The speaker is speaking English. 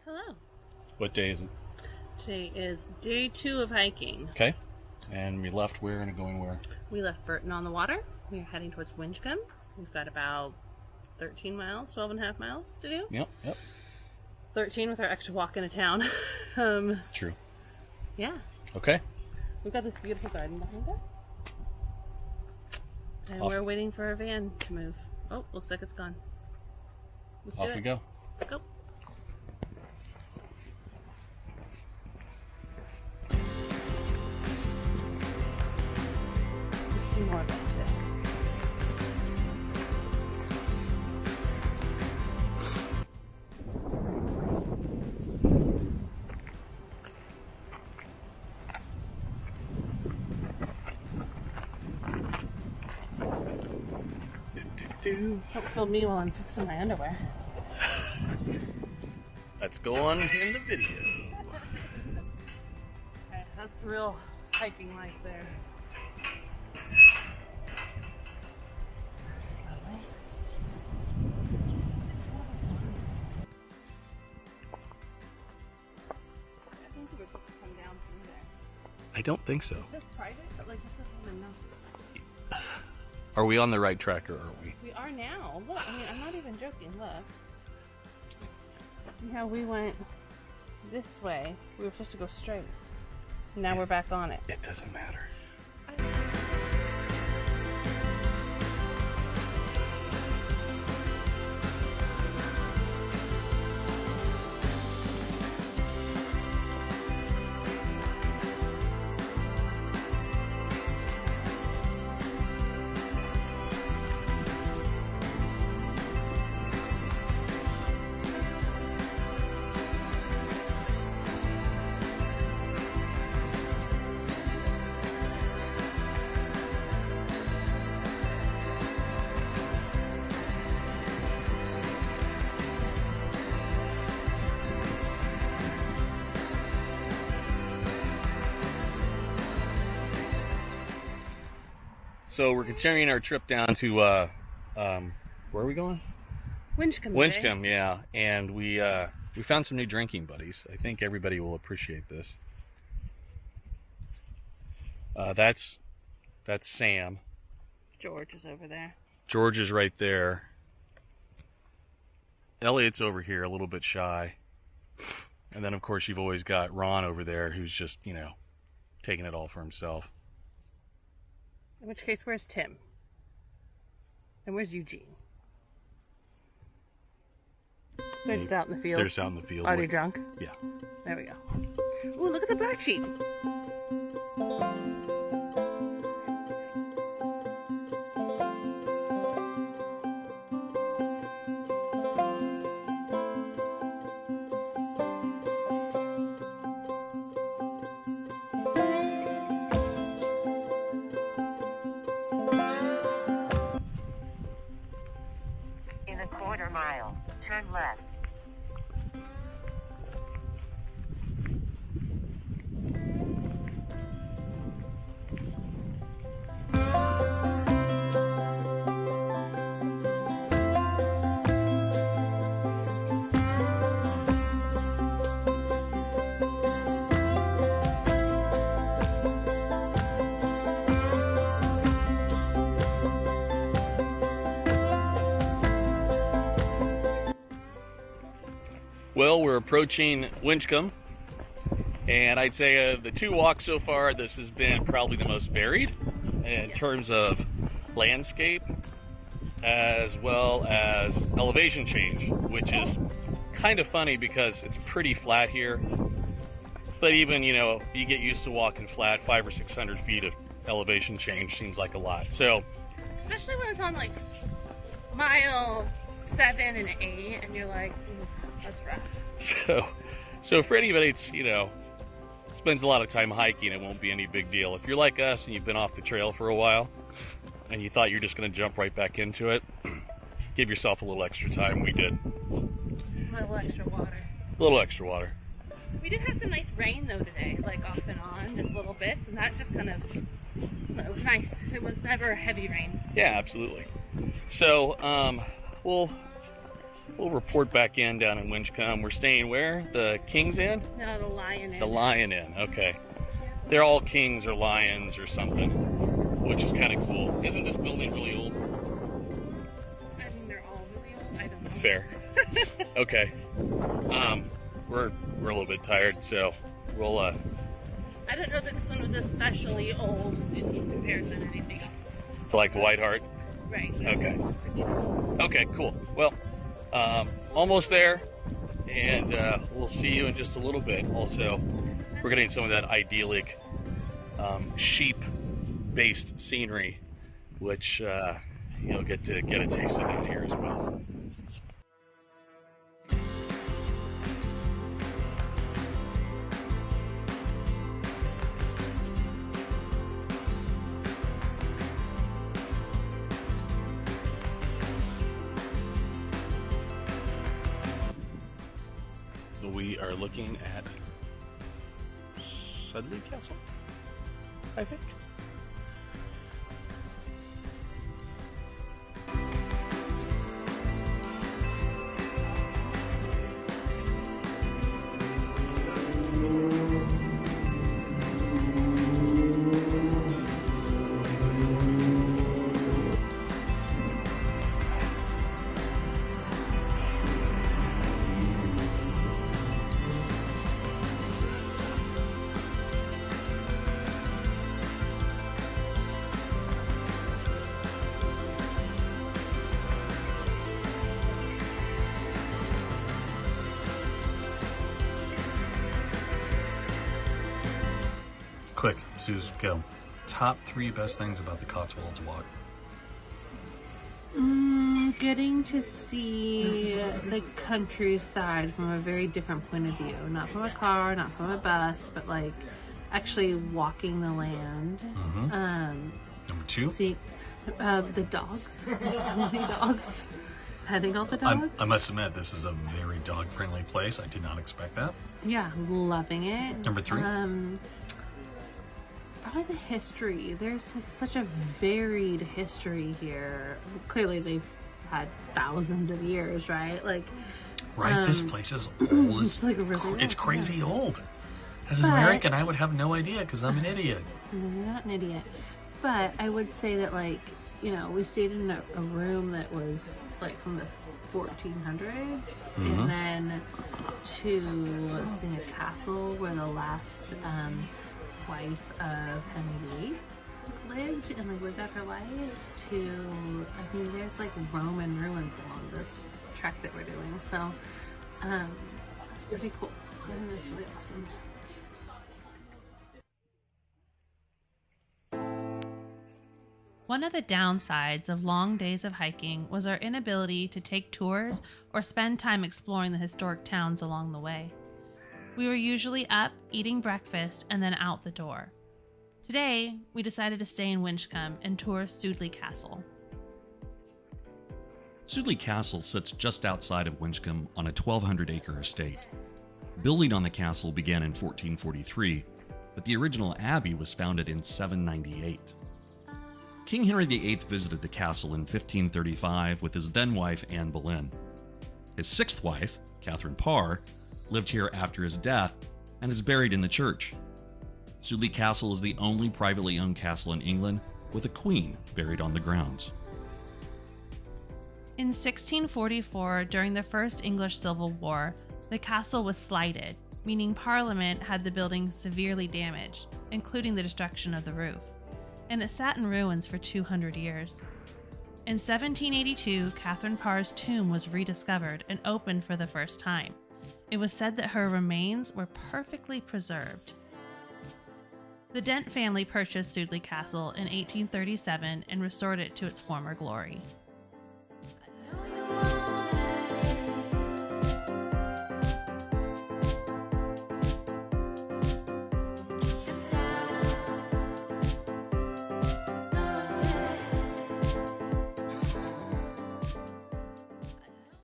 Hello. What day is it? Today is day 2 of hiking. Okay. And we left where and going where? We left Burton-on-the-Water. We're heading towards Winchcombe. We've got about 13 miles, 12 and a half miles to do. Yep. 13 with our extra walk into town. True. Yeah. Okay. We've got this beautiful garden behind us. And we're waiting for our van to move. Oh, looks like it's gone. Off we go. Let's go. More about today. Don't film me while I'm fixing my underwear. Let's go on in the video. Okay, that's real hiking life there. I don't think so. Is this private? But like, this isn't enough. Are we on the right track or aren't we? We are now. Look, I mean, I'm not even joking. Look. See how we went this way? We were supposed to go straight. Now we're back on it. It doesn't matter. So we're continuing our trip down to, where are we going? Winchcombe. Winchcombe, yeah. And we found some new drinking buddies. I think everybody will appreciate this. That's Sam. George is over there. George is right there. Elliot's over here, a little bit shy. And then, of course, you've always got Ron over there who's just, taking it all for himself. In which case, where's Tim? And where's Eugene? They're just out in the field. They're just out in the field. Are they drunk? Yeah. There we go. Ooh, look at the black sheep. In a quarter mile, turn left. Well, we're approaching Winchcombe, and I'd say the 2 walks so far, this has been probably the most varied in terms of landscape as well as elevation change, which is kind of funny because it's pretty flat here. But even, you get used to walking flat, 500 or 600 feet of elevation change seems like a lot. So, Especially when it's on like mile 7 and 8, and you're like, that's rough. So for anybody that's, spends a lot of time hiking, it won't be any big deal. If you're like us and you've been off the trail for a while and you thought you're just going to jump right back into it, give yourself a little extra time. We did. A little extra water. A little extra water. We did have some nice rain though today, like off and on, just little bits, and that just kind of, it was nice. It was never heavy rain. Yeah, absolutely. So, we'll we'll report back in down in Winchcombe. We're staying where? The King's Inn? No, the Lion Inn. The Lion Inn, okay. They're all kings or lions or something, which is kind of cool. Isn't this building really old? I mean, they're all really old. I don't know. Fair. Okay. We're a little bit tired, so we'll I don't know that this one was especially old in comparison to anything else. to like the White Hart. Right. Okay. Okay, cool. Well, almost there, and we'll see you in just a little bit. Also, we're getting some of that idyllic sheep-based scenery, which you'll get to get a taste of down here as well. We are looking at Sooley Castle, I think. Quick, Suze, go. Top 3 best things about the Cotswolds walk. Getting to see the countryside from a very different point of view. Not from a car, not from a bus, but like actually walking the land. Number 2? See the dogs. So many dogs. Petting all the dogs. I must admit, this is a very dog-friendly place. I did not expect that. Yeah, loving it. Number 3? Probably the history. There's like such a varied history here. Clearly they've had thousands of years, right? Like, right, this place is old. It's like really it's old, crazy yeah. old. As an American, I would have no idea because I'm an idiot. No, you're not an idiot. But I would say that, like, you know, we stayed in a room that was like from the 1400s, and then to seeing a castle where the last wife of Henry VIII lived and like lived out her life, to I mean there's like Roman ruins along this trek that we're doing, so that's pretty cool. I think that's really awesome. One of the downsides of long days of hiking was our inability to take tours or spend time exploring the historic towns along the way. We were usually up, eating breakfast, and then out the door. Today, we decided to stay in Winchcombe and tour Sooley Castle. Sooley Castle sits just outside of Winchcombe on a 1,200-acre estate. Building on the castle began in 1443, but the original abbey was founded in 798. King Henry VIII visited the castle in 1535 with his then-wife Anne Boleyn. His sixth wife, Catherine Parr, lived here after his death and is buried in the church. Sooley Castle is the only privately owned castle in England with a queen buried on the grounds. In 1644, during the First English Civil War, the castle was slighted, meaning Parliament had the building severely damaged, including the destruction of the roof, and it sat in ruins for 200 years. In 1782, Catherine Parr's tomb was rediscovered and opened for the first time. It was said that her remains were perfectly preserved. The Dent family purchased Sooley Castle in 1837 and restored it to its former glory. I know you want